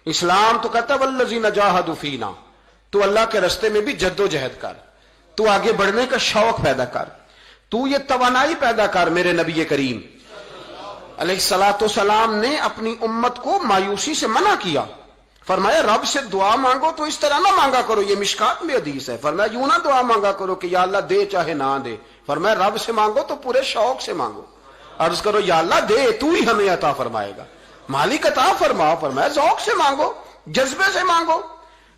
اسلام تو کہتا ہے والذین جاہدوا فینا، تو اللہ کے راستے میں بھی جد و جہد کر، تو آگے بڑھنے کا شوق پیدا کر، تو یہ توانائی پیدا کر۔ میرے نبی کریم علیہ الصلوۃ والسلام نے اپنی امت کو مایوسی سے منع کیا، فرمایا رب سے دعا مانگو تو اس طرح نہ مانگا کرو، یہ مشکات میں حدیث ہے، فرمایا یوں نہ دعا مانگا کرو کہ یا اللہ دے چاہے نہ دے، فرمایا رب سے مانگو تو پورے شوق سے مانگو، عرض کرو یا اللہ دے تو ہی ہمیں عطا فرمائے گا، مالک عطا فرما، فرمایا ذوق سے مانگو، جذبے سے مانگو۔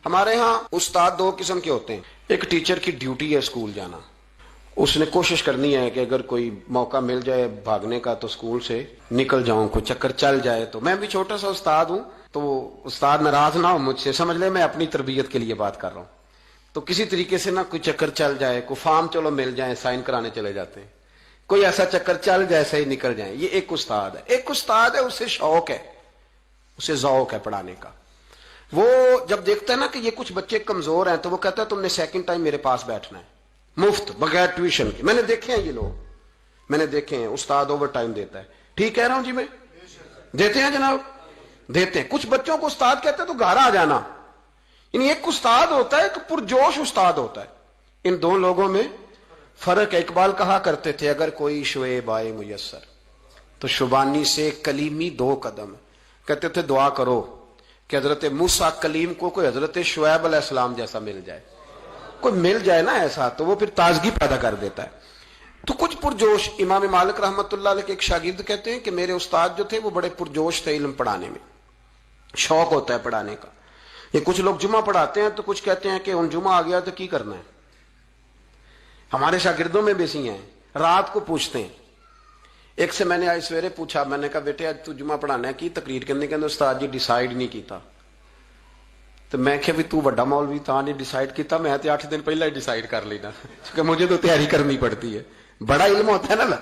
ہمارے ہاں استاد دو قسم کے ہوتے ہیں، ایک ٹیچر کی ڈیوٹی ہے اسکول جانا، اس نے کوشش کرنی ہے کہ اگر کوئی موقع مل جائے بھاگنے کا تو اسکول سے نکل جاؤں، کوئی چکر چل جائے تو۔ میں بھی چھوٹا سا استاد ہوں تو استاد ناراض نہ ہو مجھ سے، سمجھ لے میں اپنی تربیت کے لیے بات کر رہا ہوں، تو کسی طریقے سے نہ کوئی چکر چل جائے، کوئی فارم چلو مل جائیں، سائن کرانے چلے جاتے ہیں، کوئی ایسا چکر چل جائے صحیح نکل جائیں، یہ ایک استاد ہے۔ ایک استاد ہے اسے شوق ہے، اسے ذوق ہے پڑھانے کا، وہ جب دیکھتا ہے نا کہ یہ کچھ بچے کمزور ہیں تو وہ کہتا ہے تم نے سیکنڈ ٹائم میرے پاس بیٹھنا ہے مفت بغیر ٹیوشن کے۔ میں نے دیکھے ہیں یہ لوگ، میں نے دیکھے ہیں، استاد اوور ٹائم دیتا ہے، ٹھیک کہہ رہا ہوں جی میں؟ دیتے ہیں جناب، دیتے ہیں۔ کچھ بچوں کو استاد کہتے ہیں تو گھر آ جانا، یعنی ایک استاد ہوتا ہے، ایک پرجوش استاد ہوتا ہے، ان دو لوگوں میں فرق ہے۔ اقبال کہا کرتے تھے اگر کوئی شعیب آئے میسر تو شبانی سے کلیمی دو قدم، کہتے تھے دعا کرو کہ حضرت موسیٰ کلیم کو کوئی حضرت شعیب علیہ السلام جیسا مل جائے، کوئی مل جائے نا ایسا تو وہ پھر تازگی پیدا کر دیتا ہے۔ تو کچھ پرجوش، امام مالک رحمۃ اللہ علیہ کے ایک شاگرد کہتے ہیں کہ میرے استاد جو تھے وہ بڑے پرجوش تھے علم پڑھانے میں، شوق ہوتا ہے پڑھانے کا۔ یہ کچھ لوگ جمعہ پڑھاتے ہیں تو کچھ کہتے ہیں کہ ان جمعہ آ گیا تو کی کرنا ہے، ہمارے شاگردوں میں بھی ایسی ہیں، رات کو پوچھتے ہیں۔ ایک سے میں نے آج سویرے پوچھا، میں نے کہا بیٹے آج تو جمعہ پڑھانا ہے کی تقریر کرنے کے اندر؟ استاد جی ڈیسائیڈ نہیں کیتا۔ تو میں کہ بھی تو بڑا مولوی تھا نہیں ڈیسائیڈ کیتا، میں تے 8 دن پہلے ہی ڈیسائیڈ کر لینا، کیونکہ مجھے تو تیاری کرنی پڑتی ہے، بڑا علم ہوتا ہے نا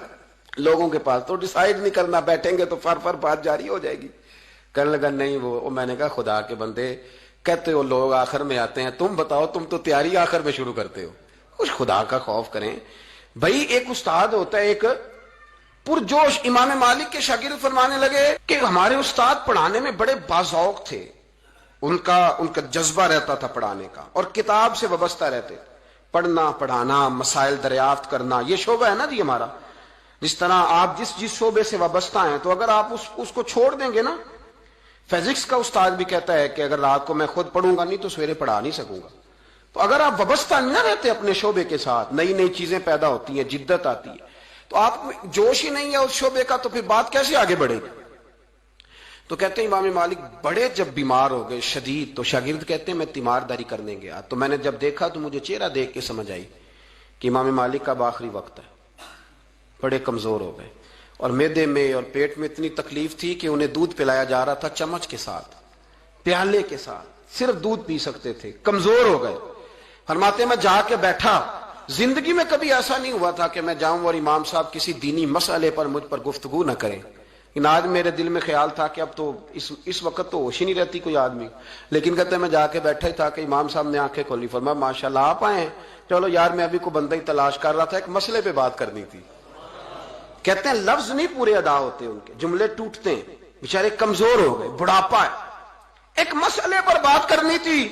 لوگوں کے پاس، تو ڈیسائیڈ نہیں کرنا، بیٹھیں گے تو فر بات جاری ہو جائے گی۔ کہنے لگا نہیں وہ میں نے کہا خدا کے بندے کہتے ہو لوگ آخر میں آتے ہیں، تم بتاؤ تم تو تیاری آخر میں شروع کرتے ہو، کچھ خدا کا خوف کریں بھائی۔ ایک استاد ہوتا ہے ایک پرجوش۔ امام مالک کے شاگرد فرمانے لگے کہ ہمارے استاد پڑھانے میں بڑے باذوق تھے، ان کا جذبہ رہتا تھا پڑھانے کا، اور کتاب سے وابستہ رہتے، پڑھنا پڑھانا مسائل دریافت کرنا، یہ شعبہ ہے نا جی ہمارا۔ جس طرح آپ جس شعبے سے وابستہ ہیں تو اگر آپ اس کو چھوڑ دیں گے نا، فزکس کا استاد بھی کہتا ہے کہ اگر رات کو میں خود پڑھوں گا نہیں تو سویرے پڑھا نہیں سکوں گا۔ تو اگر آپ وابستہ نہ رہتے اپنے شعبے کے ساتھ، نئی نئی چیزیں پیدا ہوتی ہیں، جدت آتی ہے، تو آپ میں جوش ہی نہیں ہے اس شعبے کا، تو پھر بات کیسے آگے بڑھے گی؟ تو کہتے ہیں امام مالک بڑے جب بیمار ہو گئے شدید، تو شاگرد کہتے ہیں میں تیمارداری کرنے گیا، تو میں نے جب دیکھا تو مجھے چہرہ دیکھ کے سمجھ آئی کہ امام مالک کا اب آخری وقت ہے، بڑے کمزور ہو گئے، اور معدے میں اور پیٹ میں اتنی تکلیف تھی کہ انہیں دودھ پلایا جا رہا تھا چمچ کے ساتھ، پیالے کے ساتھ، صرف دودھ پی سکتے تھے، کمزور ہو گئے۔ فرماتے ہیں میں جا کے بیٹھا، زندگی میں کبھی ایسا نہیں ہوا تھا کہ میں جاؤں اور امام صاحب کسی دینی مسئلے پر مجھ پر گفتگو نہ کریں، لیکن آج میرے دل میں خیال تھا کہ اب تو اس وقت تو ہوش ہی نہیں رہتی کوئی آدمی، لیکن کہتے ہیں میں جا کے بیٹھا ہی تھا کہ امام صاحب نے آنکھیں کھولی، فرمایا ماشاءاللہ آپ آئے ہیں، چلو یار میں ابھی کوئی بندہ ہی تلاش کر رہا تھا، ایک مسئلے پہ بات کرنی تھی۔ کہتے ہیں لفظ نہیں پورے ادا ہوتے، ان کے جملے ٹوٹتے ہیں، بیچارے کمزور ہو گئے، بڑھاپا ہے، ایک مسئلے پر بات کرنی تھی۔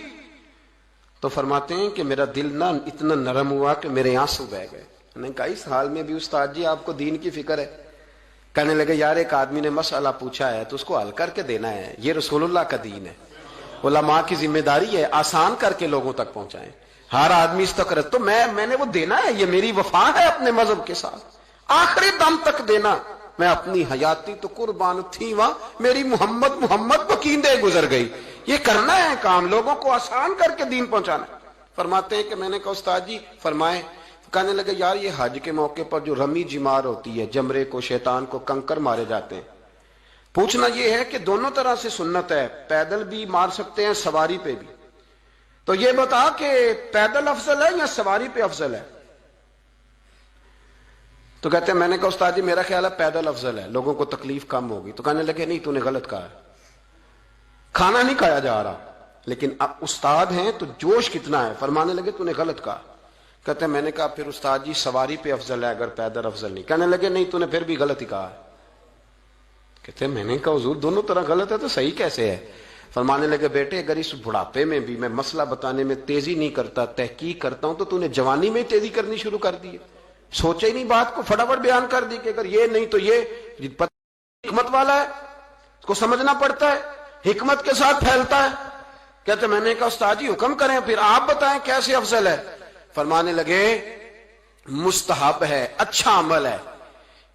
تو فرماتے ہیں کہ میرا دل نہ اتنا نرم ہوا کہ میرے آنسو بہ گئے۔ میں نے کہا اس حال میں بھی استاد جی آپ کو دین کی فکر ہے؟ کہنے لگے یار ایک آدمی نے مسئلہ پوچھا ہے تو اس کو حل کر کے دینا ہے، یہ رسول اللہ کا دین ہے، علماء کی ذمہ داری ہے آسان کر کے لوگوں تک پہنچائیں، ہر آدمی اس تک تو میں نے وہ دینا ہے، یہ میری وفا ہے اپنے مذہب کے ساتھ، آخری دم تک دینا۔ میں اپنی حیاتی تو قربان تھی وہاں، میری محمد بکیندے گزر گئی، یہ کرنا ہے کام، لوگوں کو آسان کر کے دین پہنچانا۔ فرماتے ہیں کہ میں نے کہا استاد جی فرمائیں، کہنے لگے یار یہ حج کے موقع پر جو رمی جمار ہوتی ہے، جمرے کو شیطان کو کنکر مارے جاتے ہیں، پوچھنا یہ ہے کہ دونوں طرح سے سنت ہے، پیدل بھی مار سکتے ہیں سواری پہ بھی، تو یہ بتا کہ پیدل افضل ہے یا سواری پہ افضل ہے؟ تو کہتے ہیں میں نے کہا استاد جی میرا خیال ہے پیدل افضل ہے، لوگوں کو تکلیف کم ہوگی۔ تو کہنے لگے نہیں تو نے غلط کہا ہے، کھانا نہیں کھایا جا رہا، لیکن اب استاد ہیں تو جوش کتنا ہے، فرمانے لگے تو نے غلط کہا۔ کہتے ہیں میں نے کہا پھر استاد جی سواری پہ افضل ہے اگر پیدل افضل نہیں؟ کہنے لگے نہیں تو نے پھر بھی غلط ہی کہا ہے۔ کہتے ہیں میں نے کہا حضور دونوں طرح غلط ہے تو صحیح کیسے ہے؟ فرمانے لگے بیٹے اگر اس بڑھاپے میں بھی میں مسئلہ بتانے میں تیزی نہیں کرتا، تحقیق کرتا ہوں، تو تو نے جوانی میں ہی تیزی کرنی شروع کر دی ہے، سوچے ہی نہیں بات کو، فٹافٹ بیان کر دی کہ اگر یہ نہیں تو یہ حکمت والا ہے، اس کو سمجھنا پڑتا ہے، حکمت کے ساتھ پھیلتا ہے۔ کہتے میں نے کہا استاد جی حکم کریں، پھر آپ بتائیں کیسے افضل ہے۔ فرمانے لگے مستحب ہے، اچھا عمل ہے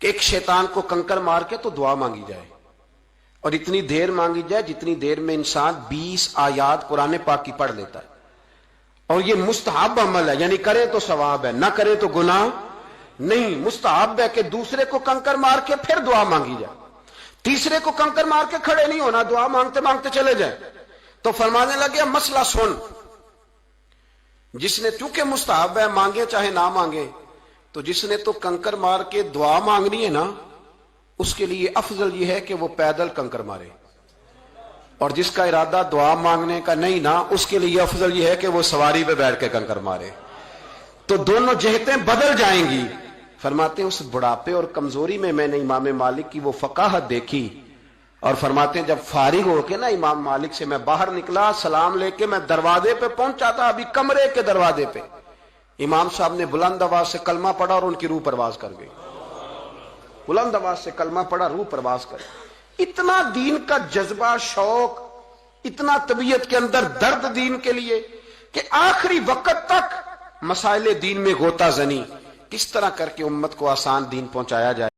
کہ ایک شیطان کو کنکر مار کے تو دعا مانگی جائے، اور اتنی دیر مانگی جائے جتنی دیر میں انسان 20 آیات قرآن پاک کی پڑھ لیتا ہے، اور یہ مستحب عمل ہے، یعنی کرے تو ثواب ہے، نہ کرے تو گناہ نہیں۔ مستحب ہے کہ دوسرے کو کنکر مار کے پھر دعا مانگی جائے، تیسرے کو کنکر مار کے کھڑے نہیں ہونا، دعا مانگتے مانگتے چلے جائیں۔ تو فرمانے لگے مسئلہ سن، جس نے چونکہ مستحب ہے مانگے چاہے نہ مانگے، تو جس نے تو کنکر مار کے دعا مانگنی ہے نا، اس کے لیے افضل یہ ہے کہ وہ پیدل کنکر مارے، اور جس کا ارادہ دعا مانگنے کا نہیں نا، اس کے لیے افضل یہ ہے کہ وہ سواری پہ بیٹھ کے کنکر مارے۔ تو دونوں جہتیں بدل جائیں گی۔ فرماتے ہیں اس بڑھاپے اور کمزوری میں میں نے امام مالک کی وہ فقاہت دیکھی، اور فرماتے ہیں جب فارغ ہو کے نا امام مالک سے میں باہر نکلا، سلام لے کے میں دروازے پہ پہنچا تھا، ابھی کمرے کے دروازے پہ امام صاحب نے بلند آواز سے کلمہ پڑھا اور ان کی روح پرواز کر گئی۔ بلند آواز سے کلمہ پڑھا، روح پرواز کر گئی۔ اتنا دین کا جذبہ، شوق، اتنا طبیعت کے اندر درد دین کے لیے کہ آخری وقت تک مسائل دین میں غوطہ زنی، کس طرح کر کے امت کو آسان دین پہنچایا جائے۔